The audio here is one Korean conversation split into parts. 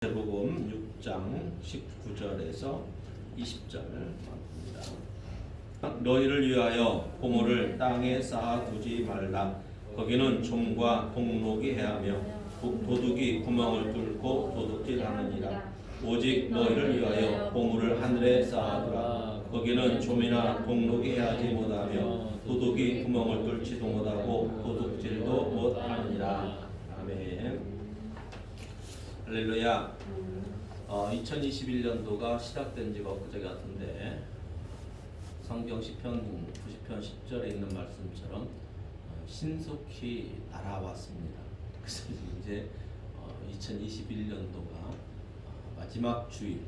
마태복음 6장 19절에서 20절을 봅니다. 너희를 위하여 보물을 땅에 쌓아두지 말라. 거기는 좀과 동록이 해하며 도둑이 구멍을 뚫고 도둑질하느니라. 오직 너희를 위하여 보물을 하늘에 쌓아두라. 거기는 좀이나 동록이 해하지 못하며 도둑이 구멍을 뚫지도 못하고 도둑질도 못하느니라. 아멘. 할렐루야. 2021년도가 시작된 지가 엊그제 같은데 성경 시편 90편 10절에 있는 말씀처럼 신속히 날아왔습니다. 그래서 이제 2021년도가 마지막 주일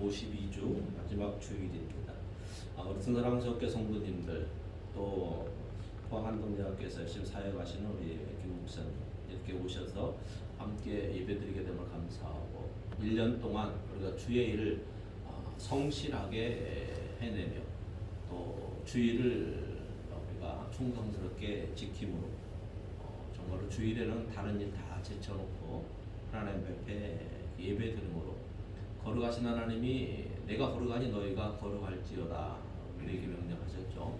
52주 마지막 주일입니다. 우리 사랑스럽게 성도님들 또 포항한동대학교에서 열심히 사역하시는 우리 김 목사님 이렇게 오셔서 함께 예배드리게 됨을 감사하고 1년 동안 우리가 주의 일을 성실하게 해내며 또 주일을 우리가 충성스럽게 지킴으로 정말로 주일에는 다른 일 다 제쳐놓고 하나님 앞에 예배드림으로 거룩하신 하나님이 내가 거룩하니 너희가 거룩할지어다 우리에게 명령하셨죠.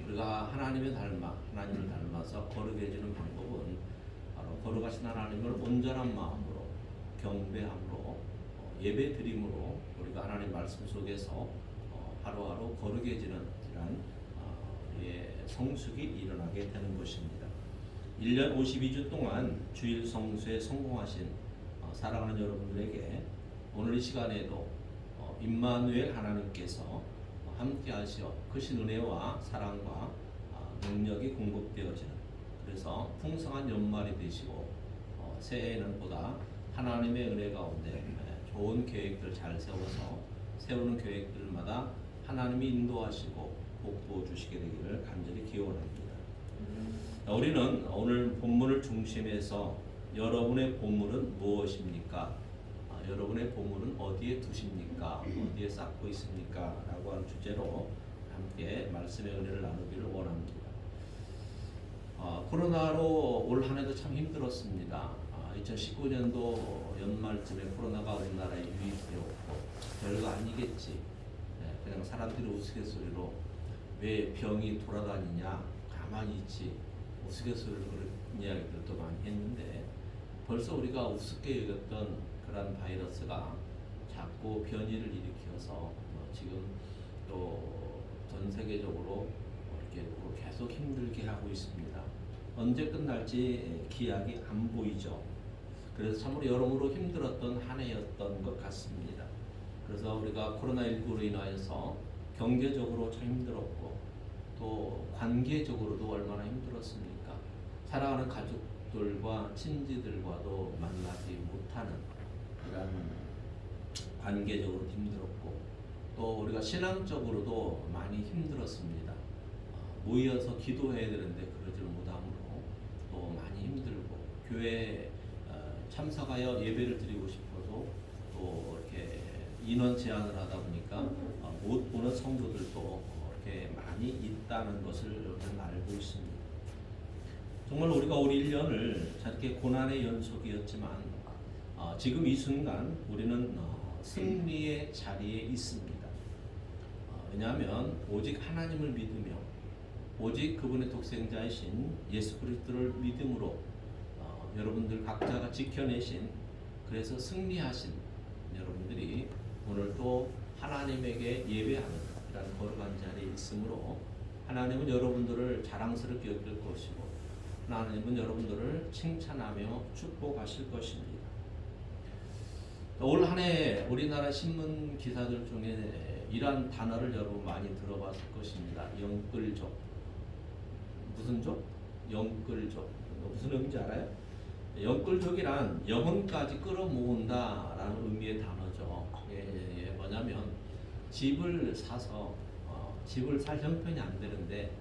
우리가 하나님을 닮아서 거룩해지는 방법은 바로 거룩하신 하나님을 온전한 마음으로 경배함으로 예배드림으로 우리가 하나님 말씀 속에서 하루하루 거룩해지는 이러한 우리의 성숙이 일어나게 되는 것입니다. 1년 52주 동안 주일 성수에 성공하신 사랑하는 여러분들에게 오늘 이 시간에도 임마누엘 하나님께서 함께 하시어 크신 은혜와 사랑과 능력이 공급되어지는 그래서 풍성한 연말이 되시고 새해에는 보다 하나님의 은혜 가운데 좋은 계획들 잘 세워서 세우는 계획들마다 하나님이 인도하시고 복부어 주시게 되기를 간절히 기원합니다. 우리는 오늘 본문을 중심해서 여러분의 보물은 무엇입니까? 여러분의 보물은 어디에 두십니까? 어디에 쌓고 있습니까? 라고 하는 주제로 함께 말씀의 은혜를 나누기를 원합니다. 코로나로 올 한 해도 참 힘들었습니다. 2019년도 연말쯤에 코로나가 우리나라에 유입되었고 별거 아니겠지. 그냥 사람들이 우스갯소리로 왜 병이 돌아다니냐 가만히 있지 우스갯소리로 그런 이야기들도 많이 했는데 벌써 우리가 우습게 여겼던 그런 바이러스가 자꾸 변이를 일으켜서 지금 또 전 세계적으로 이렇게 계속 힘들게 하고 있습니다. 언제 끝날지 기약이 안 보이죠. 그래서 참으로 여러모로 힘들었던 한 해였던 것 같습니다. 그래서 우리가 코로나19로 인하여서 경제적으로 참 힘들었고 또 관계적으로도 얼마나 힘들었습니까? 사랑하는 가족들과 친지들과도 만나지 못하는 그런 관계적으로 힘들었고 또 우리가 신앙적으로도 많이 힘들었습니다. 모여서 기도해야 되는데 그러지를 못함으로 또 많이 힘들고 교회에 참석하여 예배를 드리고 싶어도 또 이렇게 인원 제한을 하다 보니까 못 보는 성도들도 이렇게 많이 있다는 것을 여러분 알고 있습니다. 정말 우리가 올 1년을 저렇게 고난의 연속이었지만 지금 이 순간 우리는 승리의 자리에 있습니다. 왜냐하면 오직 하나님을 믿으며 오직 그분의 독생자이신 예수 그리스도를 믿음으로 여러분들 각자가 지켜내신 그래서 승리하신 여러분들이 오늘 또 하나님에게 예배하는 이런 거룩한 자리에 있으므로 하나님은 여러분들을 자랑스럽게 여길 것이고 하나님은 여러분들을 칭찬하며 축복하실 것입니다. 올 한 해 우리나라 신문 기사들 중에 이러한 단어를 여러분 많이 들어봤을 것입니다. 영끌족. 무슨 족? 영끌족. 무슨 의미인지 알아요? 영끌족이란 영혼까지 끌어모은다라는 의미의 단어죠. 뭐냐면 집을 사서 집을 살 형편이 안 되는데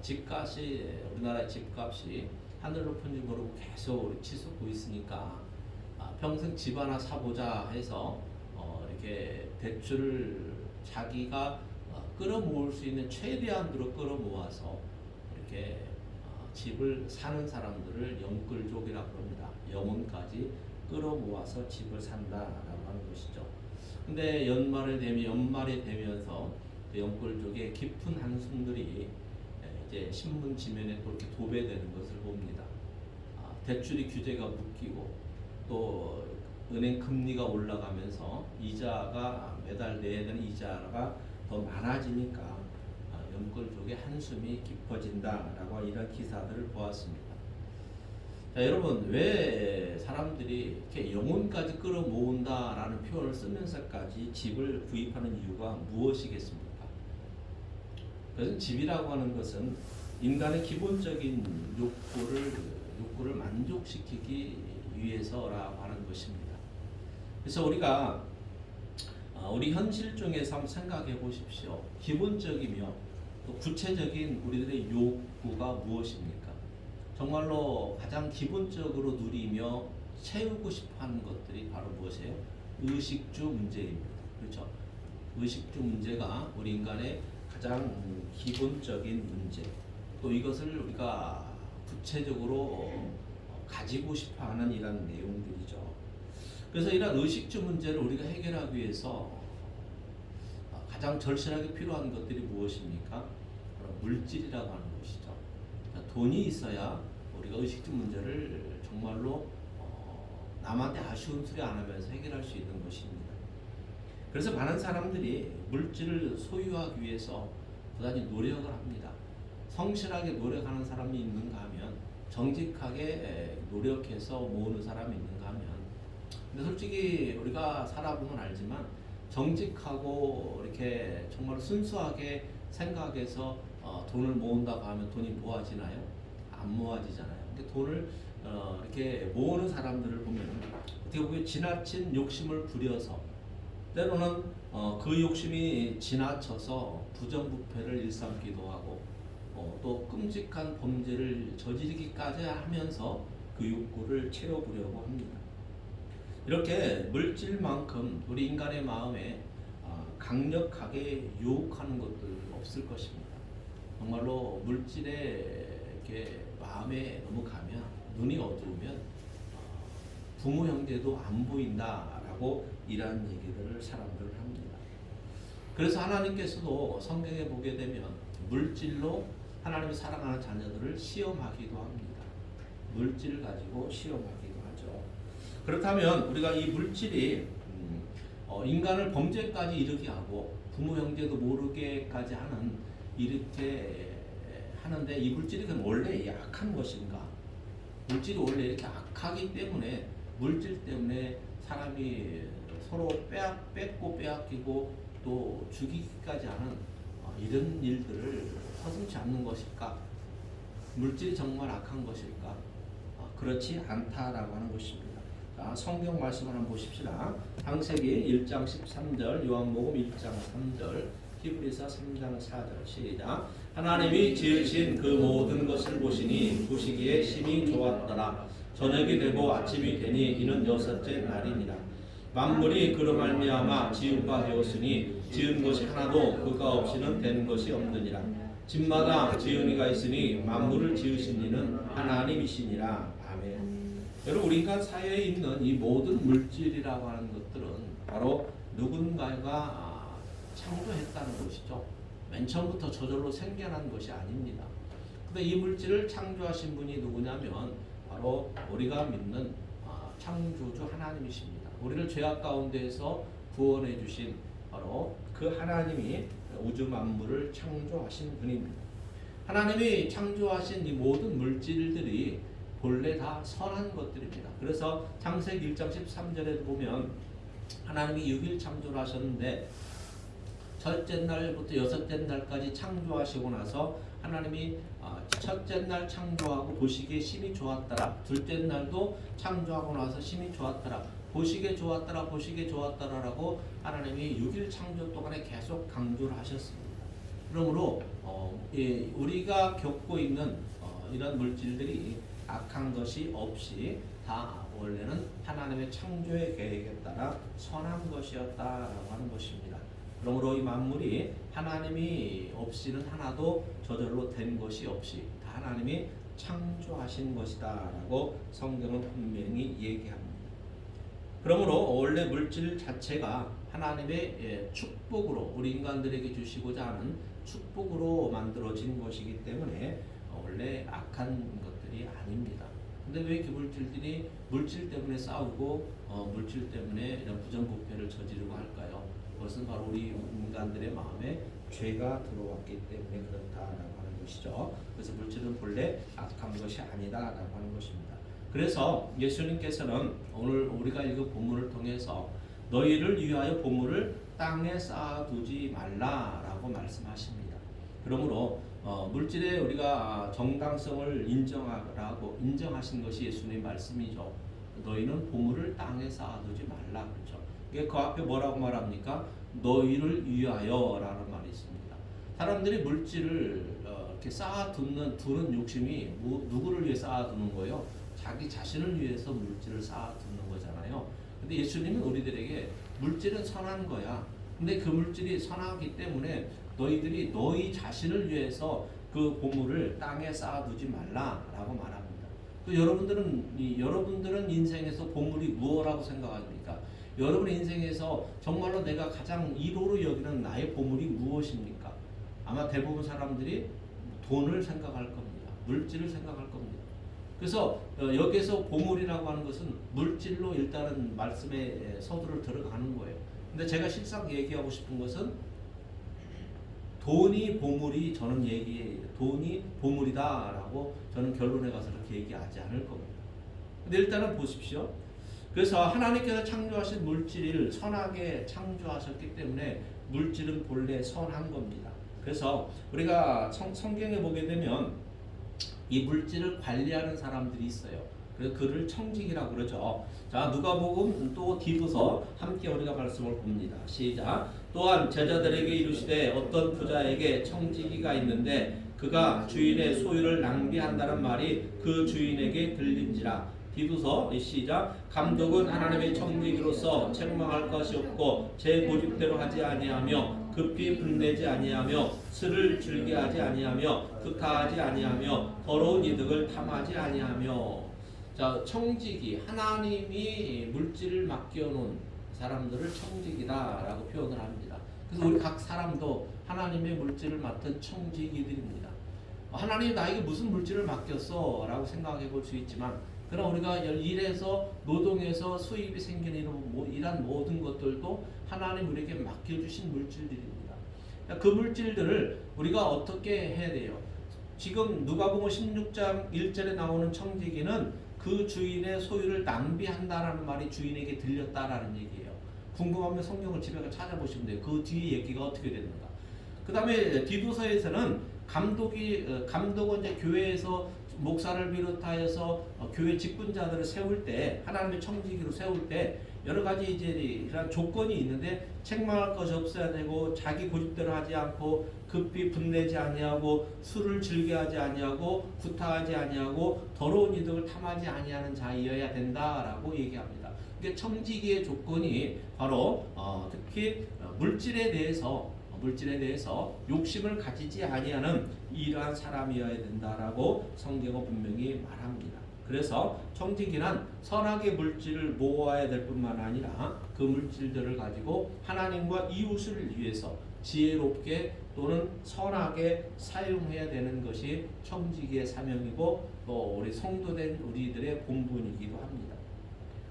집값이 우리나라 집값이 하늘 높은지 모르고 계속 치솟고 있으니까 평생 집 하나 사보자 해서 이렇게 대출을 자기가 끌어모을 수 있는 최대한으로 끌어모아서 이렇게 집을 사는 사람들을 영끌족이라고 합니다. 영혼까지 끌어모아서 집을 산다라고 하는 것이죠. 근데 연말이 되면서 영끌족의 깊은 한숨들이 이제 신문 지면에 또 이렇게 도배되는 것을 봅니다. 대출이 규제가 묶이고 또 은행 금리가 올라가면서 이자가 매달 내야 되는 이자가 더 많아지니까 영끌족의 한숨이 깊어진다라고 이런 기사들을 보았습니다. 자, 여러분, 왜 사람들이 이렇게 영혼까지 끌어모은다라는 표현을 쓰면서까지 집을 구입하는 이유가 무엇이겠습니까? 그래서 집이라고 하는 것은 인간의 기본적인 욕구를 만족시키기 위해서라고 하는 것입니다. 그래서 우리가 우리 현실 중에서 한번 생각해 보십시오. 기본적이며 또 구체적인 우리들의 욕구가 무엇입니까? 정말로 가장 기본적으로 누리며 채우고 싶어하는 것들이 바로 무엇이에요? 의식주 문제입니다. 그렇죠? 의식주 문제가 우리 인간의 가장 기본적인 문제. 또 이것을 우리가 구체적으로 가지고 싶어하는 이런 내용들이죠. 그래서 이런 의식주 문제를 우리가 해결하기 위해서 가장 절실하게 필요한 것들이 무엇입니까? 바로 물질이라고 하는 것이죠. 돈이 있어야 우리가 의식주 문제를 정말로 남한테 아쉬운 소리 안 하면서 해결할 수 있는 것입니다. 그래서 많은 사람들이 물질을 소유하기 위해서 부단히 노력을 합니다. 성실하게 노력하는 사람이 있는가 하면, 정직하게 노력해서 모으는 사람이 있는가 하면, 근데 솔직히 우리가 살아보면 알지만 정직하고 이렇게 정말 순수하게 생각해서 돈을 모은다고 하면 돈이 모아지나요? 안 모아지잖아요. 근데 돈을 이렇게 모으는 사람들을 보면 어떻게 보면 지나친 욕심을 부려서 때로는 그 욕심이 지나쳐서 부정부패를 일삼기도 하고 또 끔찍한 범죄를 저지르기까지 하면서 그 욕구를 채워보려고 합니다. 이렇게 물질만큼 우리 인간의 마음에 강력하게 유혹하는 것들 없을 것입니다. 정말로 물질에 이렇게 마음에 넘어가면, 눈이 어두우면 부모 형제도 안 보인다라고 이러한 얘기들을 사람들은 합니다. 그래서 하나님께서도 성경에 보게 되면 물질로 하나님이 사랑하는 자녀들을 시험하기도 합니다. 물질을 가지고 시험하기도 하죠. 그렇다면 우리가 이 물질이 인간을 범죄까지 이르게 하고 부모 형제도 모르게까지 하는, 이렇게 하는데, 이 물질이 그럼 원래 약한 것인가? 물질이 원래 이렇게 악하기 때문에, 물질 때문에 사람이 서로 뺏고 빼앗기고 또 죽이기까지 하는 이런 일들을 허슴지 않는 것일까? 물질이 정말 악한 것일까? 그렇지 않다라고 하는 것입니다. 자, 성경 말씀을 한번 보십시다. 창세기 1장 13절, 요한복음 1장 3절, 히브리서 3장 4절. 시작. 하나님이 지으신 그 모든 것을 보시기에 심히 좋았더라. 저녁이 되고 아침이 되니 이는 여섯째 날이니라. 만물이 그로 말미암아 지은 바 되었으니 지은 것이 하나도 그가 없이는 된 것이 없느니라. 집마다 지은 이가 있으니 만물을 지으신 이는 하나님이시니라. 아멘. 여러분, 우리 인간 사회에 있는 이 모든 물질이라고 하는 것들은 바로 누군가가 창조했다는 것이죠. 맨 처음부터 저절로 생겨난 것이 아닙니다. 근데 이 물질을 창조하신 분이 누구냐면 바로 우리가 믿는 창조주 하나님이십니다. 우리를 죄악 가운데에서 구원해 주신 바로 그 하나님이 우주 만물을 창조하신 분입니다. 하나님이 창조하신 이 모든 물질들이 본래 다 선한 것들입니다. 그래서 창세기 1장 13절에 보면 하나님이 6일 창조를 하셨는데 첫째 날부터 여섯째 날까지 창조하시고 나서 하나님이 첫째 날 창조하고 보시기에 심히 좋았더라. 둘째 날도 창조하고 나서 심히 좋았더라. 보시기에 좋았더라라고 하나님이 6일 창조 동안에 계속 강조를 하셨습니다. 그러므로 우리가 겪고 있는 이런 물질들이 악한 것이 없이 다 원래는 하나님의 창조의 계획에 따라 선한 것이었다라고 하는 것입니다. 그러므로 이 만물이 하나님이 없이는 하나도 저절로 된 것이 없이 다 하나님이 창조하신 것이다라고 성경은 분명히 얘기합니다. 그러므로 원래 물질 자체가 하나님의 축복으로 우리 인간들에게 주시고자 하는 축복으로 만들어진 것이기 때문에 원래 악한 것들이 아닙니다. 근데 왜 기물질들이 물질 때문에 싸우고 물질 때문에 이런 부정부패를 저지르고 할까요? 그것은 바로 우리 인간들의 마음에 죄가 들어왔기 때문에 그렇다라고 하는 것이죠. 그래서 물질은 본래 악한 것이 아니다라고 하는 것입니다. 그래서 예수님께서는 오늘 우리가 읽은 본문을 통해서 너희를 위하여 보물을 땅에 쌓아두지 말라라고 말씀하십니다. 그러므로 물질에 우리가 정당성을 인정하신 것이 예수님의 말씀이죠. 너희는 보물을 땅에 쌓아두지 말라 그렇죠. 그 앞에 뭐라고 말합니까? 너희를 위하여라는 말이 있습니다. 사람들이 물질을 이렇게 두는 욕심이 누구를 위해 쌓아두는 거예요? 자기 자신을 위해서 물질을 쌓아두는 거잖아요. 근데 예수님은 우리들에게 물질은 선한 거야. 근데 그 물질이 선하기 때문에 너희들이 너희 자신을 위해서 그 보물을 땅에 쌓아두지 말라라고 말합니다. 또 여러분들은 인생에서 보물이 무엇이라고 생각합니까? 여러분 인생에서 정말로 내가 가장 1호로 여기는 나의 보물이 무엇입니까? 아마 대부분 사람들이 돈을 생각할 겁니다. 물질을 생각할 겁니다. 그래서 여기에서 보물이라고 하는 것은 물질로 일단은 말씀의 서두를 들어가는 거예요. 근데 제가 실상 얘기하고 싶은 것은 돈이 보물이다라고 저는 결론에 가서 그렇게 얘기하지 않을 겁니다. 근데 일단은 보십시오. 그래서 하나님께서 창조하신 물질을 선하게 창조하셨기 때문에 물질은 본래 선한 겁니다. 그래서 우리가 성경에 보게 되면 이 물질을 관리하는 사람들이 있어요. 그래서 그를 청직이라고 그러죠. 자, 누가복음 또 디도서 함께 우리가 말씀을 봅니다. 시작. 또한 제자들에게 이르시되 어떤 부자에게 청지기가 있는데 그가 주인의 소유를 낭비한다는 말이 그 주인에게 들린지라. 디도서 시작. 감독은 하나님의 청지기로서 책망할 것이 없고 제 고집대로 하지 아니하며 급히 분내지 아니하며 술을 즐겨하지 아니하며 구타하지 아니하며 더러운 이득을 탐하지 아니하며. 자, 청지기, 하나님이 물질을 맡겨놓은 사람들을 청지기다라고 표현을 합니다. 그래서 우리 각 사람도 하나님의 물질을 맡은 청지기들입니다. 하나님이 나에게 무슨 물질을 맡겼어? 라고 생각해 볼 수 있지만 그러나 우리가 일해서 노동해서 수입이 생기는 이런 모든 것들도 하나님 우리에게 맡겨주신 물질들입니다. 그 물질들을 우리가 어떻게 해야 돼요? 지금 누가복음 16장 1절에 나오는 청지기는 그 주인의 소유를 낭비한다라는 말이 주인에게 들렸다라는 얘기예요. 궁금하면 성경을 집에 가서 찾아보시면 돼요. 그 뒤에 얘기가 어떻게 되는가. 그 다음에 디도서에서는 감독은 이제 교회에서 목사를 비롯하여서 교회 직분자들을 세울 때 하나님의 청지기로 세울 때 여러 가지 이제 이런 조건이 있는데 책망할 것이 없어야 되고 자기 고집대로 하지 않고 급히 분내지 아니하고 술을 즐겨하지 아니하고 구타하지 아니하고 더러운 이득을 탐하지 아니하는 자이어야 된다라고 얘기합니다. 그러니까 청지기의 조건이 바로 특히 물질에 대해서 욕심을 가지지 아니하는 이러한 사람이어야 된다라고 성경은 분명히 말합니다. 그래서 청지기는 선하게 물질을 모아야 될 뿐만 아니라 그 물질들을 가지고 하나님과 이웃을 위해서 지혜롭게 또는 선하게 사용해야 되는 것이 청지기의 사명이고 또 우리 성도된 우리들의 본분이기도 합니다.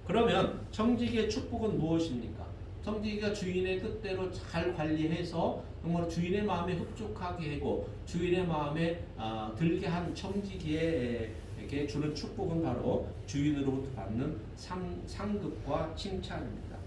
그러면 청지기의 축복은 무엇입니까? 청지기가 주인의 뜻대로 잘 관리해서 정말 주인의 마음에 흡족하게 하고 주인의 마음에 들게 한 청지기에게 주는 축복은 바로 주인으로부터 받는 상급과 칭찬입니다.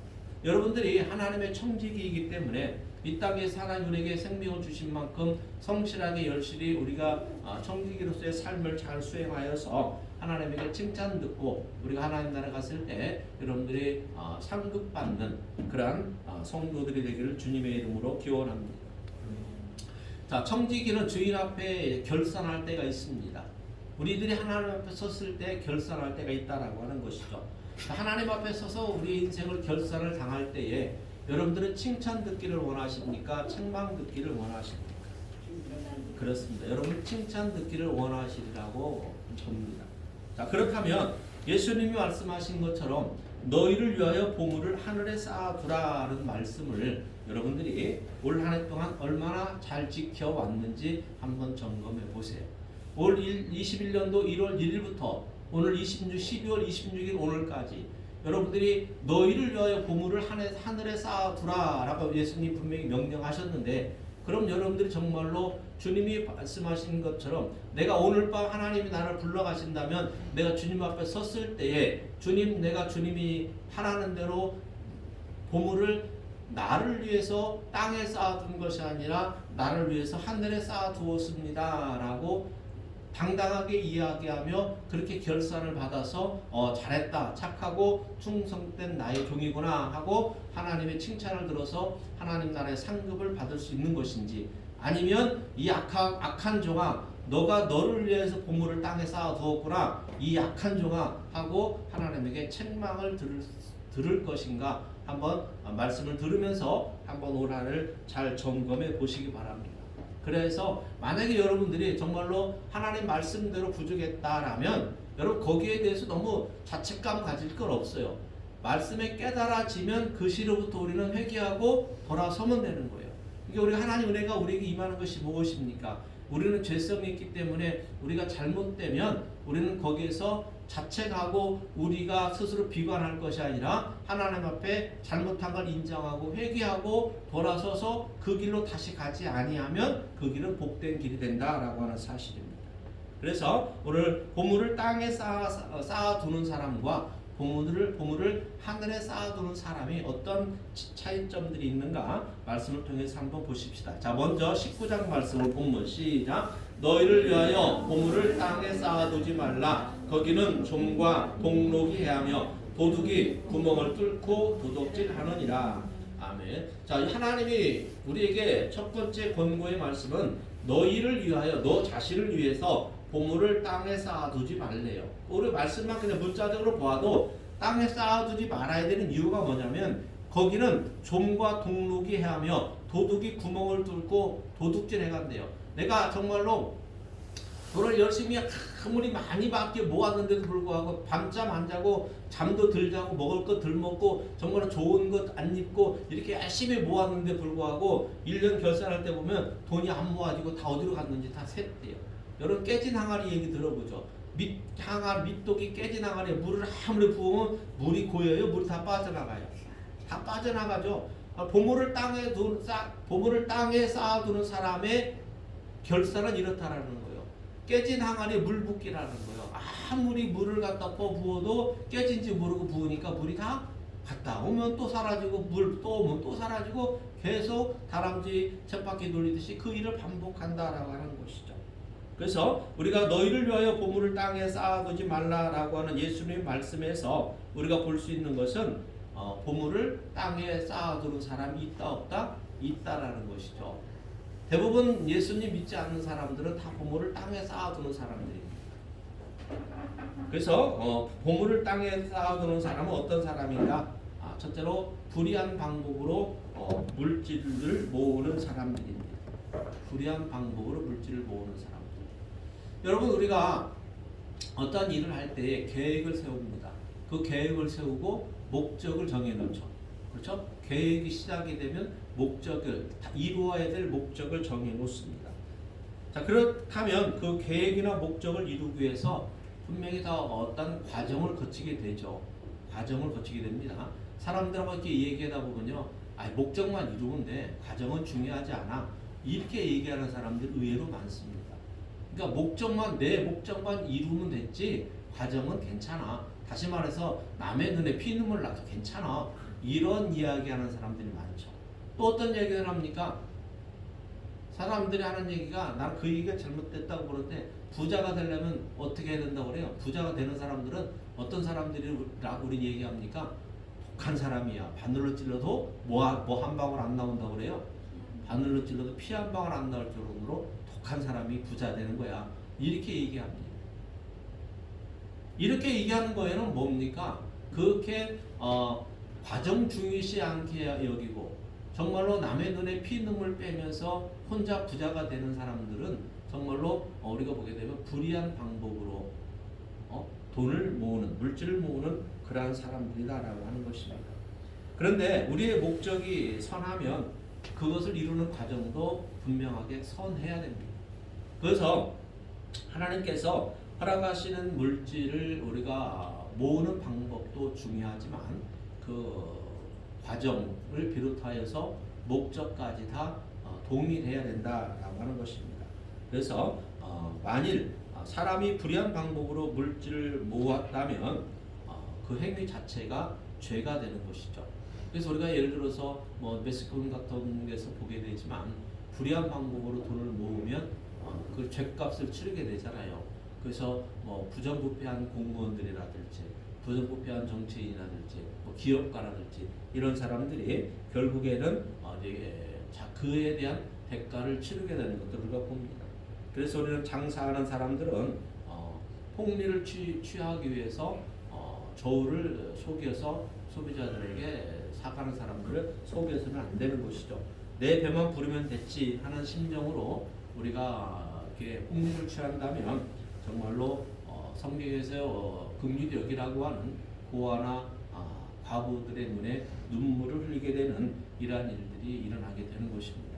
여러분들이 하나님의 청지기이기 때문에 이 땅에서 하나님 우리에게 생명을 주신 만큼 성실하게 열심히 우리가 청지기로서의 삶을 잘 수행하여서 하나님에게 칭찬 듣고 우리가 하나님 나라 갔을 때 여러분들이 상급받는 그러한 성도들이 되기를 주님의 이름으로 기원합니다. 자, 청지기는 주인 앞에 결산할 때가 있습니다. 우리들이 하나님 앞에 섰을 때 결산할 때가 있다라고 하는 것이죠. 하나님 앞에 서서 우리 인생을 결산을 당할 때에 여러분들은 칭찬 듣기를 원하십니까? 책망 듣기를 원하십니까? 그렇습니다. 여러분 칭찬 듣기를 원하시리라고 접니다. 자, 그렇다면 예수님이 말씀하신 것처럼 너희를 위하여 보물을 하늘에 쌓아두라는 말씀을 여러분들이 올 한 해 동안 얼마나 잘 지켜왔는지 한번 점검해 보세요. 올 21년도 1월 1일부터 오늘 12월 26일 오늘까지 여러분들이 너희를 위하여 보물을 하늘에 쌓아두라라고 예수님이 분명히 명령하셨는데, 그럼 여러분들이 정말로 주님이 말씀하신 것처럼 내가 오늘 밤 하나님이 나를 불러가신다면 내가 주님 앞에 섰을 때에 내가 주님이 하라는 대로 보물을 나를 위해서 땅에 쌓아둔 것이 아니라 나를 위해서 하늘에 쌓아두었습니다 라고 당당하게 이야기하며 그렇게 결산을 받아서 잘했다, 착하고 충성된 나의 종이구나 하고 하나님의 칭찬을 들어서 하나님 나라의 상급을 받을 수 있는 것인지, 아니면 이 악한 종아 너가 너를 위해서 보물을 땅에 쌓아두었구나 이 악한 종아 하고 하나님에게 책망을 들을 것인가 한번 말씀을 들으면서 한번 올 한해를 잘 점검해 보시기 바랍니다. 그래서 만약에 여러분들이 정말로 하나님 말씀대로 부족했다라면 여러분 거기에 대해서 너무 자책감 가질 건 없어요. 말씀에 깨달아지면 그 시로부터 우리는 회개하고 돌아서면 되는 거예요. 이게 우리가 하나님 은혜가 우리에게 임하는 것이 무엇입니까? 우리는 죄성이 있기 때문에 우리가 잘못되면 우리는 거기에서 자책하고 우리가 스스로 비관할 것이 아니라 하나님 앞에 잘못한 걸 인정하고 회개하고 돌아서서 그 길로 다시 가지 아니하면 그 길은 복된 길이 된다라고 하는 사실입니다. 그래서 오늘 보물을 땅에 쌓아두는 사람과 보물을 하늘에 쌓아두는 사람이 어떤 차이점들이 있는가 말씀을 통해서 한번 보십시다. 자, 먼저 19장 말씀을 본문 시작. 너희를 위하여 보물을 땅에 쌓아두지 말라. 거기는 좀과 동록이 해하며 도둑이 구멍을 뚫고 도둑질하느니라. 아멘. 자, 하나님이 우리에게 첫 번째 권고의 말씀은 너희를 위하여, 너 자신을 위해서 보물을 땅에 쌓아두지 말래요. 우리 말씀만 그냥 문자적으로 보아도 땅에 쌓아두지 말아야 되는 이유가 뭐냐면 거기는 좀과 동록이 해하며 도둑이 구멍을 뚫고 도둑질 해간대요. 내가 정말로 돈을 열심히 아무리 많이 받게 모았는데도 불구하고 밤잠 안 자고 잠도 덜 자고 먹을 거 덜 먹고 정말 좋은 것 안 입고 이렇게 열심히 모았는데 불구하고 1년 결산할 때 보면 돈이 안 모아지고 다 어디로 갔는지 다 샜대요. 여러분 깨진 항아리 얘기 들어보죠. 밑독이 깨진 항아리에 물을 아무리 부으면 물이 고여요? 물이 다 빠져나가요? 다 빠져나가죠. 보물을 땅에 쌓아두는 사람의 결산은 이렇다라는 거예요. 깨진 항아리에 물 붓기라는 거예요. 아무리 물을 갖다 부어도 깨진지 모르고 부으니까 물이 다 갔다 오면 또 사라지고 물 또 오면 또 사라지고 계속 다람쥐 쳇바퀴 돌리듯이 그 일을 반복한다라고 하는 것이죠. 그래서 우리가 너희를 위하여 보물을 땅에 쌓아두지 말라라고 하는 예수님의 말씀에서 우리가 볼 수 있는 것은 보물을 땅에 쌓아두는 사람이 있다 없다? 있다라는 것이죠. 대부분 예수님 믿지 않는 사람들은 다 보물을 땅에 쌓아두는 사람들입니다. 그래서 보물을 땅에 쌓아두는 사람은 어떤 사람인가? 첫째로 불의한 방법으로 물질을 모으는 사람들입니다. 불의한 방법으로 물질을 모으는 사람들. 여러분 우리가 어떤 일을 할 때 계획을 세웁니다. 그 계획을 세우고 목적을 정해놓죠. 그렇죠? 계획이 시작이 되면 목적을 이루어야 될 목적을 정해놓습니다. 자, 그렇다면 그 계획이나 목적을 이루기 위해서 분명히 다 어떤 과정을 거치게 되죠. 과정을 거치게 됩니다. 사람들하고 이렇게 얘기하다 보면요, 목적만 이루면 돼. 과정은 중요하지 않아. 이렇게 얘기하는 사람들 의외로 많습니다. 그러니까 내 목적만 이루면 됐지 과정은 괜찮아. 다시 말해서 남의 눈에 피눈물 나도 괜찮아. 이런 이야기하는 사람들이 많죠. 또 어떤 얘기를 합니까? 사람들이 하는 얘기가 난 그 얘기가 잘못됐다고 그러는데 부자가 되려면 어떻게 해야 된다고 그래요? 부자가 되는 사람들은 어떤 사람들이 우리 얘기합니까? 독한 사람이야. 바늘로 찔러도 뭐 한 방울 안 나온다고 그래요? 바늘로 찔러도 피 한 방울 안 나올 정도로 독한 사람이 부자 되는 거야. 이렇게 얘기합니다. 이렇게 얘기하는 거에는 뭡니까? 그렇게 과정 중요시 않게 여기고 정말로 남의 눈에 피눈물 빼면서 혼자 부자가 되는 사람들은 정말로 우리가 보게 되면 불의한 방법으로 돈을 모으는, 물질을 모으는 그러한 사람들이다라고 하는 것입니다. 그런데 우리의 목적이 선하면 그것을 이루는 과정도 분명하게 선해야 됩니다. 그래서 하나님께서 허락하시는 물질을 우리가 모으는 방법도 중요하지만 그 과정을 비롯하여서 목적까지 다 동일해야 된다라고 하는 것입니다. 그래서 만일 사람이 불의한 방법으로 물질을 모았다면 그 행위 자체가 죄가 되는 것이죠. 그래서 우리가 예를 들어서 뭐 매스컴 같은 데서 보게 되지만 불의한 방법으로 돈을 모으면 그 죄값을 치르게 되잖아요. 그래서 뭐 부정부패한 공무원들이라든지 부정부패한 정치인이라든지 뭐 기업가라든지 이런 사람들이 결국에는 그에 대한 대가를 치르게 되는 것들을 우리가 봅니다. 그래서 우리는 장사하는 사람들은 폭리를 취하기 위해서 저울을 속여서 소비자들에게 사가는 사람들을 속여서는 안 되는 것이죠. 내 배만 부르면 됐지 하는 심정으로 우리가 이렇게 폭리를 취한다면 정말로 성경에서 긍휼력이라고 하는 고아나 과부들의 눈에 눈물을 흘리게 되는 이러한 일들이 일어나게 되는 것입니다.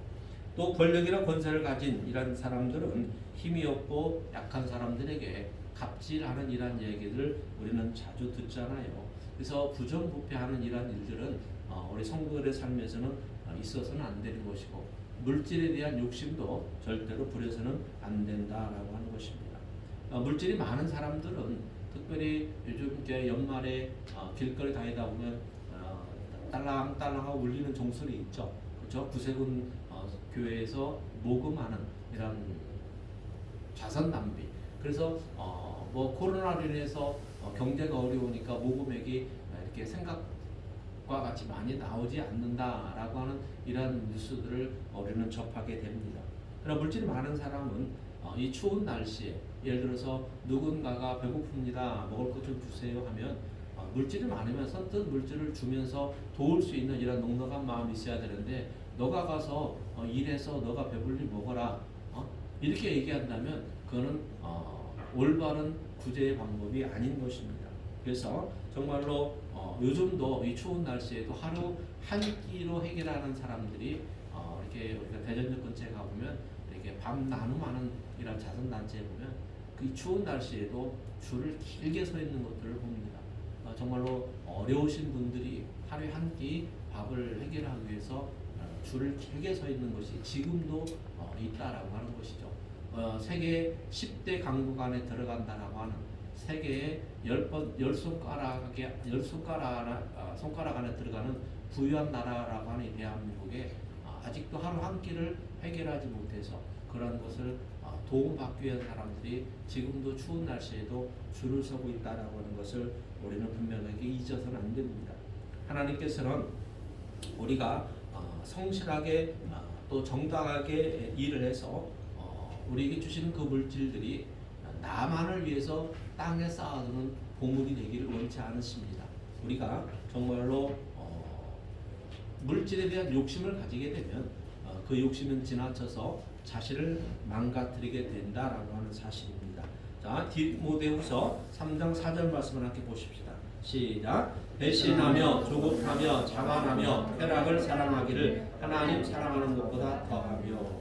또 권력이나 권세를 가진 이러한 사람들은 힘이 없고 약한 사람들에게 갑질하는 이러한 얘기들을 우리는 자주 듣잖아요. 그래서 부정부패하는 이러한 일들은 우리 성도들의 삶에서는 있어서는 안 되는 것이고 물질에 대한 욕심도 절대로 부려서는 안 된다라고 하는 것입니다. 물질이 많은 사람들은 특별히 요즘 이제 연말에 길거리 다니다 보면 딸랑딸랑하고 울리는 종소리 있죠. 그렇죠? 구세군 교회에서 모금하는 이런 자선 낭비. 그래서 뭐 코로나로 인해서 경제가 어려우니까 모금액이 이렇게 생각과 같이 많이 나오지 않는다라고 하는 이런 뉴스들을 우리는 접하게 됩니다. 그러나 물질이 많은 사람은 이 추운 날씨에 예를 들어서 누군가가 배고픕니다. 먹을 것 좀 주세요 하면 물질이 많으면 선뜻 물질을 주면서 도울 수 있는 이런 넉넉한 마음이 있어야 되는데 너가 가서 일해서 너가 배불리 먹어라 이렇게 얘기한다면 그거는 올바른 구제의 방법이 아닌 것입니다. 그래서 정말로 요즘도 이 추운 날씨에도 하루 한 끼로 해결하는 사람들이 이렇게 우리가 대전역 근처에 가보면 이렇게 밤 나눔하는 이런 자선단체에 보면 그 추운 날씨에도 줄을 길게 서 있는 것들을 봅니다. 정말로 어려우신 분들이 하루에 한 끼 밥을 해결하기 위해서 줄을 길게 서 있는 것이 지금도 있다라고 하는 것이죠. 세계 10대 강국 안에 들어간다라고 하는 세계의 10손가락 안에 들어가는 부유한 나라라고 하는 이 대한민국에 아직도 하루 한 끼를 해결하지 못해서 그런 것을 도움받기 위한 사람들이 지금도 추운 날씨에도 줄을 서고 있다라고 하는 것을 우리는 분명하게 잊어서는 안 됩니다. 하나님께서는 우리가 성실하게 또 정당하게 일을 해서 우리에게 주시는 그 물질들이 나만을 위해서 땅에 쌓아두는 보물이 되기를 원치 않으십니다. 우리가 정말로 물질에 대한 욕심을 가지게 되면 그 욕심은 지나쳐서 자신을 망가뜨리게 된다라고 하는 사실입니다. 자, 디모데후서 3장 4절 말씀을 함께 보십시다. 시작. 배신하며 조급하며 자만하며 쾌락을 사랑하기를 하나님 사랑하는 것보다 더하며.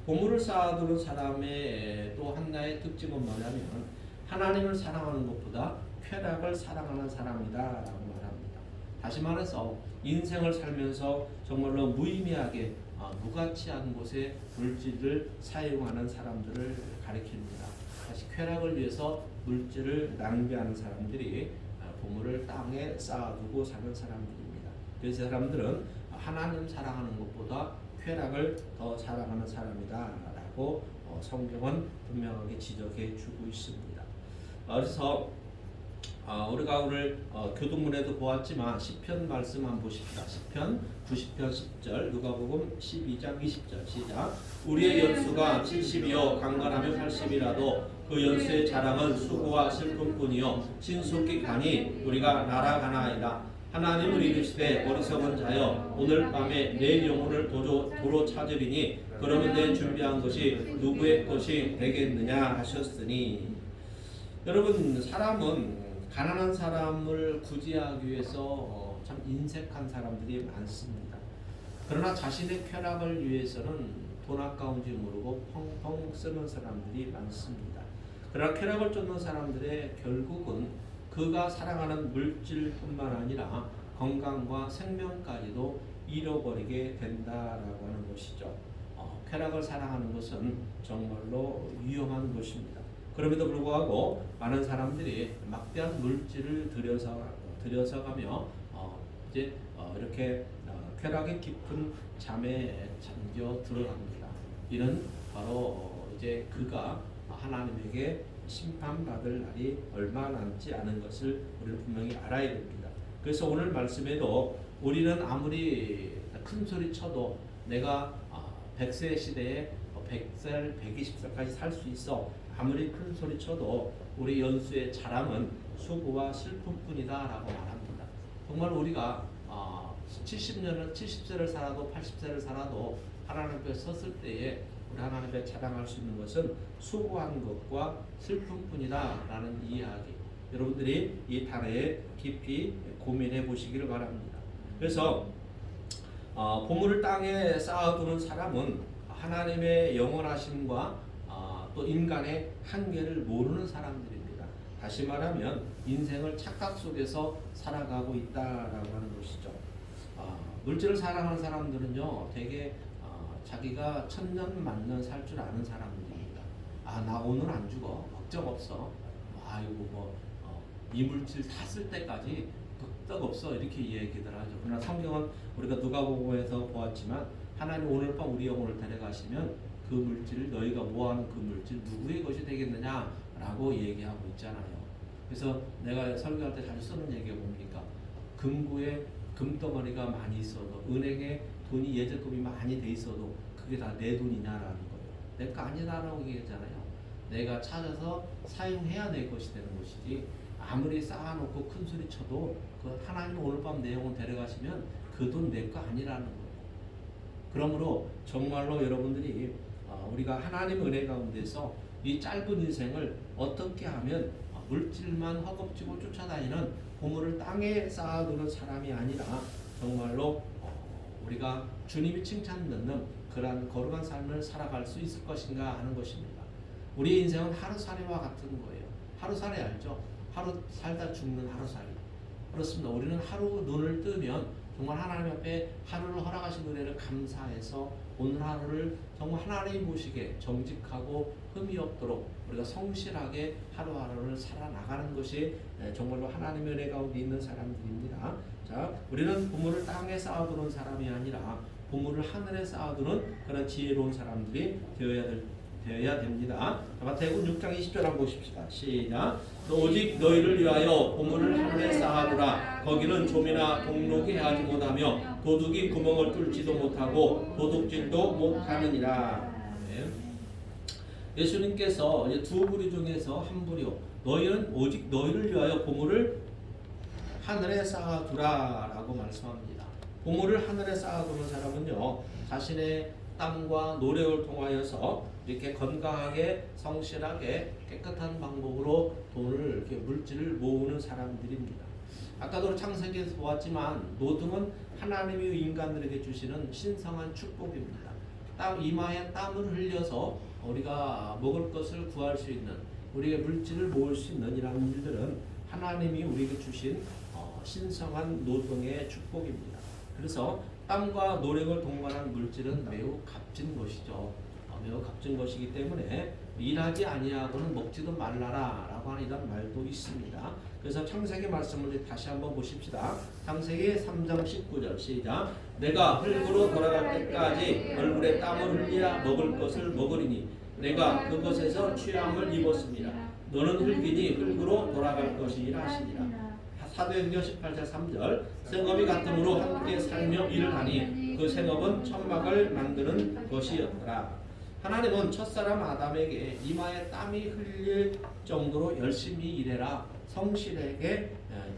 보물을 쌓아두는 사람의 또 하나의 특징은 뭐냐면 하나님을 사랑하는 것보다 쾌락을 사랑하는 사람이다라고 말합니다. 다시 말해서 인생을 살면서 정말로 무의미하게 무가치한 곳에 물질을 사용하는 사람들을 가리킵니다. 다시 쾌락을 위해서 물질을 낭비하는 사람들이 보물을 땅에 쌓아두고 사는 사람들입니다. 그래서 사람들은 하나님 사랑하는 것보다 쾌락을 더 사랑하는 사람이다라고 성경은 분명하게 지적해 주고 있습니다. 그래서 우리가 오늘 교동문에도 보았지만 시편 말씀 한번 보십시다. 시편 90편 10절, 누가복음 12장 20절 시작. 우리의 연수가 70이요 강건하며 80이라도 그 연수의 자랑은 수고와 슬픔뿐이요 신속히 가니 우리가 날아가나이다. 하나님을 이르시되 어리석은 자여 오늘 밤에 내 영혼을 도로 찾으리니 그러면 내 준비한 것이 누구의 것이 되겠느냐 하셨으니. 여러분, 사람은 가난한 사람을 구제하기 위해서 참 인색한 사람들이 많습니다. 그러나 자신의 쾌락을 위해서는 돈 아까운지 모르고 펑펑 쓰는 사람들이 많습니다. 그러나 쾌락을 쫓는 사람들의 결국은 그가 사랑하는 물질뿐만 아니라 건강과 생명까지도 잃어버리게 된다라고 하는 것이죠. 쾌락을 사랑하는 것은 정말로 위험한 것입니다. 그럼에도 불구하고 많은 사람들이 막대한 물질을 들여서가며 이렇게 쾌락의 깊은 잠에 잠겨 들어갑니다. 이는 바로 이제 그가 하나님에게 심판받을 날이 얼마 남지 않은 것을 우리는 분명히 알아야 됩니다. 그래서 오늘 말씀에도 우리는 아무리 큰 소리 쳐도 내가 100세 시대에 100살, 120살까지 살 수 있어. 아무리 큰 소리 쳐도 우리 연수의 자랑은 수고와 슬픔뿐이다 라고 말합니다. 정말 우리가 70세를 살아도 80세를 살아도 하나님 앞에 섰을 때에 우리 하나님 앞에 자랑할 수 있는 것은 수고한 것과 슬픔뿐이다 라는 이야기, 여러분들이 이 단어에 깊이 고민해 보시기를 바랍니다. 그래서 보물을 땅에 쌓아두는 사람은 하나님의 영원하심과 또 인간의 한계를 모르는 사람들입니다. 다시 말하면 인생을 착각 속에서 살아가고 있다라고 하는 것이죠. 물질을 사랑하는 사람들은요, 되게 자기가 천년 만년 살 줄 아는 사람들입니다. 나 오늘 안 죽어, 걱정 없어. 아이고 이 물질 다 쓸 때까지 끄떡 없어, 이렇게 얘기들 하죠. 그러나 성경은 우리가 누가복음에서 보았지만 하나님 오늘 밤 우리 영혼을 데려가시면 그 물질을 너희가 모아놓은 그 물질 누구의 것이 되겠느냐라고 얘기하고 있잖아요. 그래서 내가 설교할 때 자주 쓰는 얘기가 뭡니까? 금고에 금덩어리가 많이 있어도, 은행에 돈이 예적금이 많이 돼 있어도 그게 다 내 돈이냐라는 거예요. 내 거 아니다라고 얘기했잖아요. 내가 찾아서 사용해야 내 것이 되는 것이지, 아무리 쌓아놓고 큰 소리 쳐도 그 하나님 오늘 밤 내 영혼 데려가시면 그 돈 내 거 아니라는 거예요. 그러므로 정말로 여러분들이 우리가 하나님 은혜 가운데서 이 짧은 인생을 어떻게 하면 물질만 허겁지겁 쫓아다니는 보물을 땅에 쌓아두는 사람이 아니라 정말로 우리가 주님이 칭찬 듣는 그러한 거룩한 삶을 살아갈 수 있을 것인가 하는 것입니다. 우리의 인생은 하루살이와 같은 거예요. 하루살이 알죠? 하루 살다 죽는 하루살이. 그렇습니다. 우리는 하루 눈을 뜨면 정말 하나님 앞에 하루를 허락하신 은혜를 감사해서 오늘 하루를 정말 하나님 보시기에 정직하고 흠이 없도록 우리가 성실하게 하루하루를 살아나가는 것이 정말로 하나님의 은혜 가운데 있는 사람들입니다. 자, 우리는 보물을 땅에 쌓아두는 사람이 아니라 보물을 하늘에 쌓아두는 그런 지혜로운 사람들이 되어야 됩니다. 마태복음 6장 20절 한번 보십시다. 시작. 오직 너희를 위하여 보물을 하늘에 쌓아두라. 거기는 좀이나 동록이 하지 못하며 도둑이 구멍을 뚫지도 못하고 도둑질도 못하느니라. 네. 예수님께서 이제 두 부류 중에서 한 부류, 너희는 오직 너희를 위하여 보물을 하늘에 쌓아두라라고 말씀합니다. 보물을 하늘에 쌓아두는 사람은요, 자신의 땀과 노력을 통하여서 이렇게 건강하게 성실하게 깨끗한 방법으로 돈을 이렇게 물질을 모으는 사람들입니다. 아까도 창세기에서 보았지만 노동은 하나님이 인간들에게 주시는 신성한 축복입니다. 이마에 땀을 흘려서 우리가 먹을 것을 구할 수 있는, 우리의 물질을 모을 수 있는 이런 일들은 하나님이 우리에게 주신 신성한 노동의 축복입니다. 그래서 땀과 노력을 동반한 물질은 매우 값진 것이죠. 매우 값진 것이기 때문에 일하지 아니하고는 먹지도 말라라 라고 하는 이런 말도 있습니다. 그래서 창세기 말씀을 다시 한번 보십시다. 창세기 3장 19절 시작. 내가 흙으로 돌아갈 때까지 얼굴에 땀을 흘려 먹을 것을 먹으리니 내가 그것에서 취함을 입었습니다. 너는 흙이니 흙으로 돌아갈 것이라 하시니라. 사도행전 18장 3절 생업이 같음으로 함께 살며 일을 하니 그 생업은 천막을 만드는 것이었더라. 하나님은 첫사람 아담에게 이마에 땀이 흘릴 정도로 열심히 일해라, 성실하게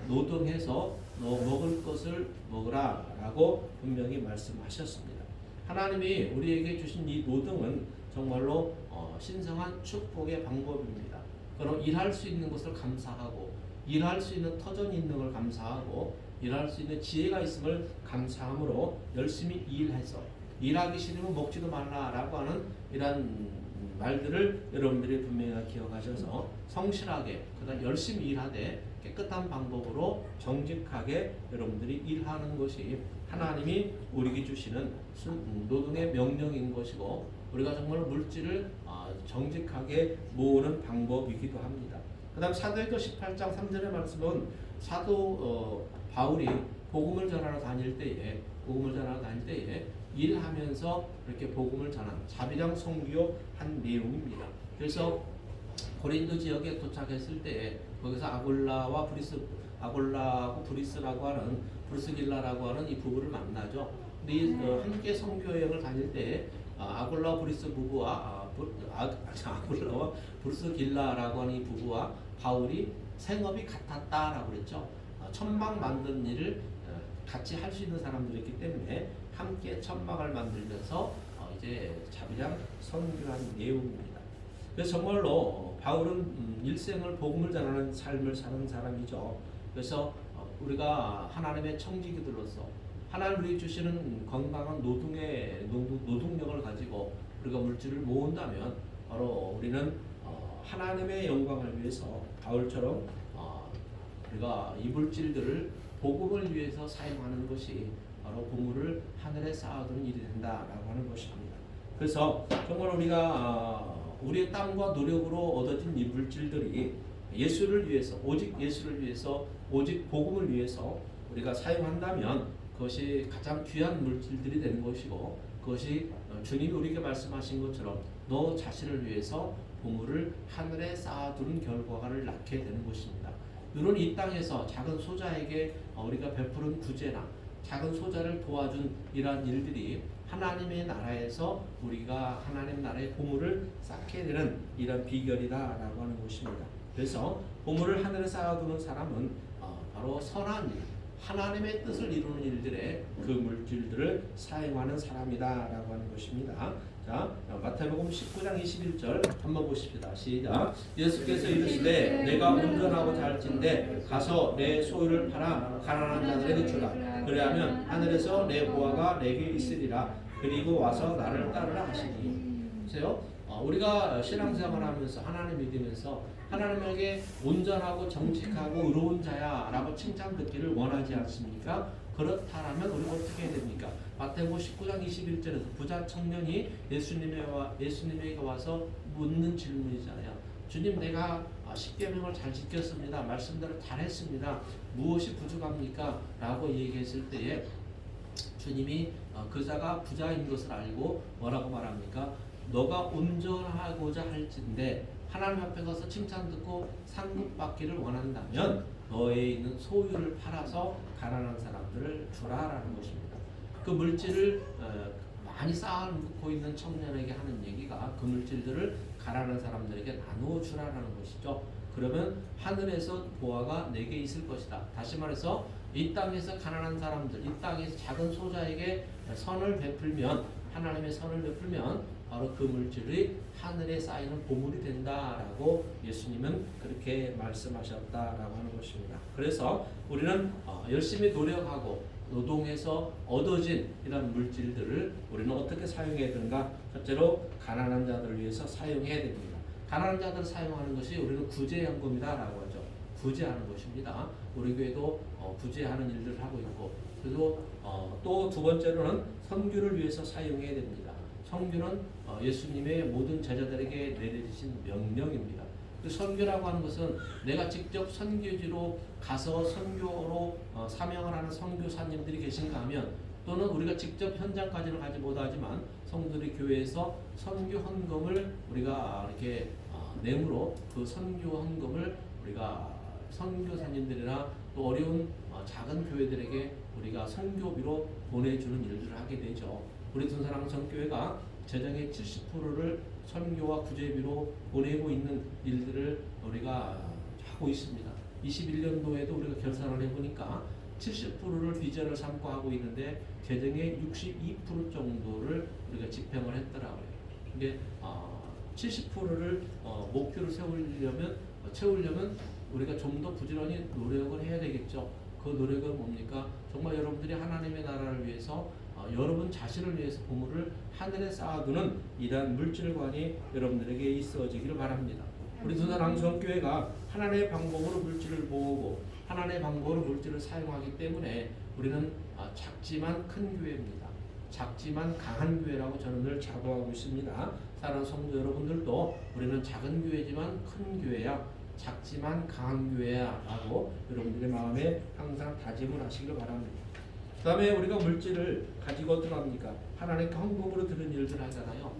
노동해서 너 먹을 것을 먹으라 라고 분명히 말씀하셨습니다. 하나님이 우리에게 주신 이 노동은 정말로 신성한 축복의 방법입니다. 그럼 일할 수 있는 것을 감사하고 일할 수 있는 터전이 있는 걸 감사하고 일할 수 있는 지혜가 있음을 감사함으로 열심히 일해서 일하기 싫으면 먹지도 말라라고 하는 이런 말들을 여러분들이 분명히 기억하셔서 성실하게 그다음 열심히 일하되 깨끗한 방법으로 정직하게 여러분들이 일하는 것이 하나님이 우리에게 주시는 노동의 명령인 것이고 우리가 정말 물질을 정직하게 모으는 방법이기도 합니다. 그 다음 사도행전 18장 3절의 말씀은 사도 바울이 복음을 전하러 다닐 때에 일하면서 이렇게 복음을 전한 자비랑 선교한 내용입니다. 그래서 고린도 지역에 도착했을 때에 거기서 아골라하고 브리스라고 하는 브루스길라라고 하는 이 부부를 만나죠. 근데 이 함께 선교 여행을 다닐 때 아골라 브리스 부부와 아골라와 브루스길라라고 하는 이 부부와 바울이 생업이 같았다라고 그랬죠. 천막 만드는 일을 같이 할 수 있는 사람들이기 때문에 함께 천막을 만들면서 이제 자비랑 선교한 내용입니다. 그래서 정말로 바울은 일생을 복음을 전하는 삶을 사는 사람이죠. 그래서 우리가 하나님의 청지기들로서 하나님 우리 주시는 건강한 노동력을 가지고 우리가 물질을 모은다면 바로 우리는 하나님의 영광을 위해서 바울처럼 우리가 이 물질들을 복음을 위해서 사용하는 것이 바로 보물을 하늘에 쌓아두는 일이 된다라고 하는 것입니다. 그래서 정말 우리가 우리의 땀과 노력으로 얻어진 이 물질들이 예수를 위해서 오직 예수를 위해서 오직 복음을 위해서 우리가 사용한다면 그것이 가장 귀한 물질들이 되는 것이고 그것이 주님이 우리에게 말씀하신 것처럼 너 자신을 위해서 보물을 하늘에 쌓아두는 결과를 낳게 되는 것입니다. 이런 이 땅에서 작은 소자에게 우리가 베푸는 구제나 작은 소자를 도와준 이러한 일들이 하나님의 나라에서 우리가 하나님 나라의 보물을 쌓게 되는 이런 비결이다라고 하는 것입니다. 그래서 보물을 하늘에 쌓아두는 사람은 바로 선한 일, 하나님의 뜻을 이루는 일들에 그 물질들을 사용하는 사람이다라고 하는 것입니다. 자, 마태복음 19장 21절 한번 보십시다. 시작. 예수께서 이르시되 내가 운전하고자 할진대 가서 내 소유를 팔아 가난한 자들에게 주라. 그리하면 하늘에서 내 보화가 내게 있으리라. 그리고 와서 나를 따르라 하시니. 보세요. 우리가 신앙생활하면서 하나님 믿으면서 하나님에게 온전하고 정직하고 의로운 자야라고 칭찬 듣기를 원하지 않습니까? 그렇다면 우리가 어떻게 해야 됩니까? 마태복음 19장 21절에서 부자 청년이 예수님에게 와서 묻는 질문이잖아요. 주님, 내가 십계명을 잘 지켰습니다. 말씀대로 잘했습니다. 무엇이 부족합니까? 라고 얘기했을 때에 주님이 그 자가 부자인 것을 알고 뭐라고 말합니까? 너가 온전하고자 할진대 하나님 앞에 가서 칭찬 듣고 상급 받기를 원한다면 너에 있는 소유를 팔아서 가난한 사람들을 주라라는 것입니다. 그 물질을 많이 쌓아놓고 있는 청년에게 하는 얘기가 그 물질들을 가난한 사람들에게 나누어 주라라는 것이죠. 그러면 하늘에서 보화가 내게 있을 것이다. 다시 말해서 이 땅에서 가난한 사람들, 이 땅에서 작은 소자에게 선을 베풀면 하나님의 선을 베풀면 바로 그 물질이 하늘에 쌓이는 보물이 된다라고 예수님은 그렇게 말씀하셨다라고 하는 것입니다. 그래서 우리는 열심히 노력하고 노동해서 얻어진 이런 물질들을 우리는 어떻게 사용해야 되는가? 첫째로 가난한 자들을 위해서 사용해야 됩니다. 가난한 자들을 사용하는 것이 우리는 구제연금이다라고 하죠. 구제하는 것입니다. 우리 교회도 구제하는 일들을 하고 있고 그리고 또 두 번째로는 선교를 위해서 사용해야 됩니다. 선교는 예수님의 모든 제자들에게 내려주신 명령입니다. 그 선교라고 하는 것은 내가 직접 선교지로 가서 선교로 사명을 하는 선교사님들이 계신가 하면 또는 우리가 직접 현장까지는 가지 못하지만 성도들이 교회에서 선교 헌금을 우리가 이렇게 내므로 그 선교 헌금을 우리가 선교사님들이나 또 어려운 작은 교회들에게 우리가 선교비로 보내주는 일들을 하게 되죠. 우리 둔사랑 전교회가 재정의 70%를 선교와 구제비로 보내고 있는 일들을 우리가 하고 있습니다. 21년도에도 우리가 결산을 해보니까 70%를 비전을 삼고 하고 있는데 재정의 62% 정도를 우리가 집행을 했더라고요. 근데 70%를 목표를 채우려면 우리가 좀 더 부지런히 노력을 해야 되겠죠. 그 노력은 뭡니까? 정말 여러분들이 하나님의 나라를 위해서 여러분 자신을 위해서 보물을 하늘에 쌓아두는 이러한 물질관이 여러분들에게 있어지기를 바랍니다. 우리 두산항성교회가 하나님의 방법으로 물질을 모으고 하나님의 방법으로 물질을 사용하기 때문에 우리는 작지만 큰 교회입니다. 작지만 강한 교회라고 저는 늘 자부하고 있습니다. 사랑하는 성도 여러분들도 우리는 작은 교회지만 큰 교회야, 작지만 강한 교회야 라고 여러분들의 마음에 항상 다짐을 하시길 바랍니다. 그 다음에 우리가 물질을 가지고 어떡합니까? 하나님께 헌금으로 드는 일들 하잖아요.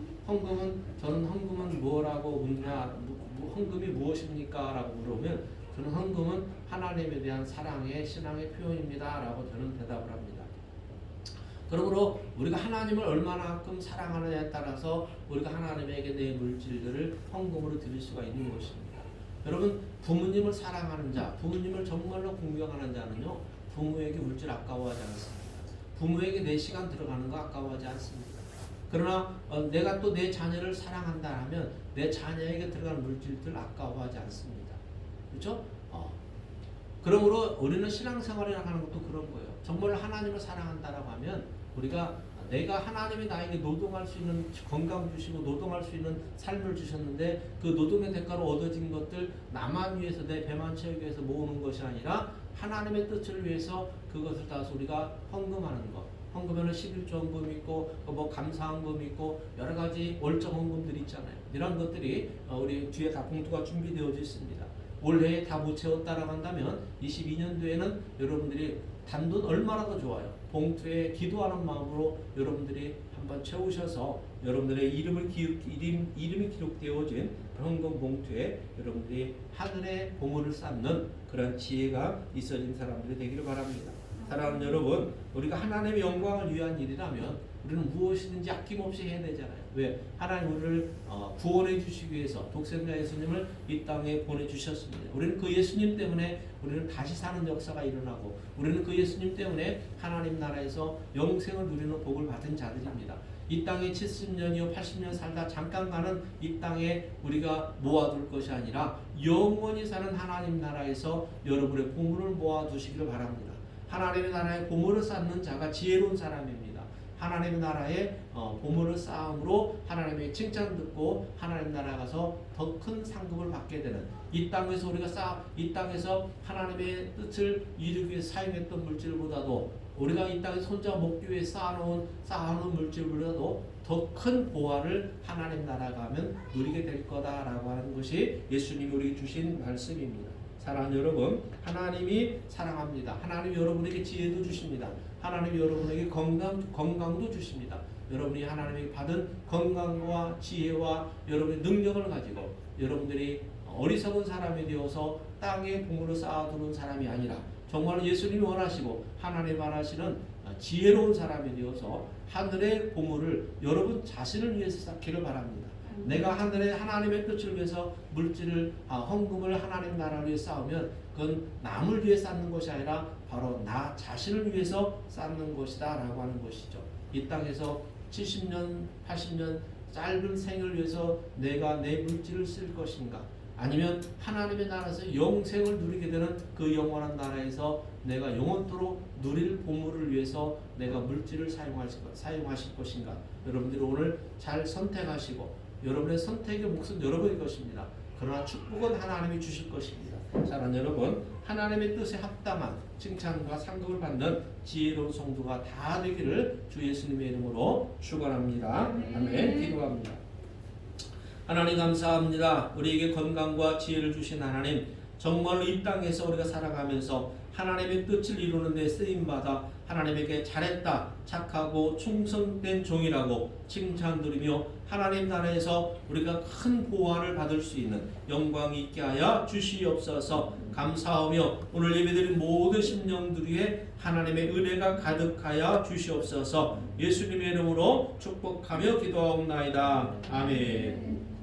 저는 헌금은 뭐라고 묻냐, 헌금이 무엇입니까? 라고 물으면 저는 헌금은 하나님에 대한 사랑의 신앙의 표현입니다 라고 저는 대답을 합니다. 그러므로 우리가 하나님을 얼마나큼 사랑하느냐에 따라서 우리가 하나님에게 내 물질들을 헌금으로 드릴 수가 있는 것입니다. 여러분, 부모님을 사랑하는 자, 부모님을 정말로 공경하는 자는요, 부모에게 물질 아까워하지 않습니다. 부모에게 내 시간 들어가는 거 아까워하지 않습니다. 그러나 내가 또 내 자녀를 사랑한다 하면 내 자녀에게 들어가는 물질들 아까워하지 않습니다. 그렇죠? 그러므로 우리는 신앙생활이라고 하는 것도 그런 거예요. 정말 하나님을 사랑한다라고 하면 우리가 내가 하나님이 나에게 노동할 수 있는 건강 주시고 노동할 수 있는 삶을 주셨는데 그 노동의 대가로 얻어진 것들 나만 위해서 내 배만 채우기 위해서 모으는 것이 아니라 하나님의 뜻을 위해서 그것을 다 우리가 헌금하는 것. 헌금에는 11조 헌금 있고 뭐 감사 헌금 있고 여러 가지 월정 헌금들이 있잖아요. 이런 것들이 우리 뒤에 다 봉투가 준비되어져 있습니다. 올해에 다 못 채웠다라고 한다면 22년도에는 여러분들이 단돈 얼마나 더 좋아요. 봉투에 기도하는 마음으로 여러분들이 한번 채우셔서 여러분들의 이름이 기록되어진 헌금 봉투에 여러분들이 하늘의 보물을 쌓는 그런 지혜가 있어진 사람들이 되기를 바랍니다. 사랑하는 여러분, 우리가 하나님의 영광을 위한 일이라면 우리는 무엇이든지 아낌없이 해야 되잖아요. 왜? 하나님 우리를 구원해 주시기 위해서 독생자 예수님을 이 땅에 보내주셨습니다. 우리는 그 예수님 때문에 우리는 다시 사는 역사가 일어나고 우리는 그 예수님 때문에 하나님 나라에서 영생을 누리는 복을 받은 자들입니다. 이 땅에 70년이요 80년 살다 잠깐 가는 이 땅에 우리가 모아둘 것이 아니라 영원히 사는 하나님 나라에서 여러분의 보물을 모아두시기를 바랍니다. 하나님의 나라에 보물을 쌓는 자가 지혜로운 사람입니다. 하나님의 나라에 보물을 쌓음으로 하나님의 칭찬 듣고 하나님 나라 가서 더 큰 상급을 받게 되는 이 땅에서 이 땅에서 하나님의 뜻을 이루기 위해 사용했던 물질보다도 우리가 이 땅에서 혼자 먹기 위해 쌓아놓은 물질보다도 더 큰 보화를 하나님 나라 가면 누리게 될 거다라고 하는 것이 예수님이 우리에게 주신 말씀입니다. 사랑하는 여러분, 하나님이 사랑합니다. 하나님이 여러분에게 지혜도 주십니다. 하나님이 여러분에게 건강도 주십니다. 여러분이 하나님에게 받은 건강과 지혜와 여러분의 능력을 가지고 여러분들이 어리석은 사람이 되어서 땅에 보물을 쌓아두는 사람이 아니라 정말 예수님이 원하시고 하나님 원하시는 지혜로운 사람이 되어서 하늘의 보물을 여러분 자신을 위해서 쌓기를 바랍니다. 내가 하늘에 하나님의 뜻을 위해서 물질을 헌금을 하나님 나라를 위해 쌓으면 그건 남을 위해 쌓는 것이 아니라 바로 나 자신을 위해서 쌓는 것이다 라고 하는 것이죠. 이 땅에서 70년 80년 짧은 생을 위해서 내가 내 물질을 쓸 것인가, 아니면 하나님의 나라에서 영생을 누리게 되는 그 영원한 나라에서 내가 영원토록 누릴 보물을 위해서 내가 물질을 사용하실 것인가. 여러분들이 오늘 잘 선택하시고 여러분의 선택의 몫은 여러분의 것입니다. 그러나 축복은 하나님이 주실 것입니다. 사랑하는 여러분, 하나님의 뜻에 합당한 칭찬과 상급을 받는 지혜로운 성도가 다 되기를 주 예수님의 이름으로 축원합니다. 아멘. 기도합니다. 하나님 감사합니다. 우리에게 건강과 지혜를 주신 하나님, 정말로 이 땅에서 우리가 살아가면서 하나님의 뜻을 이루는 데 쓰임받아 하나님에게 잘했다, 착하고 충성된 종이라고 칭찬 드리며 하나님 나라에서 우리가 큰 보화를 받을 수 있는 영광이 있게 하여 주시옵소서. 감사하며 오늘 예배드린 모든 심령들 위에 하나님의 은혜가 가득하여 주시옵소서. 예수님의 이름으로 축복하며 기도하옵나이다. 아멘.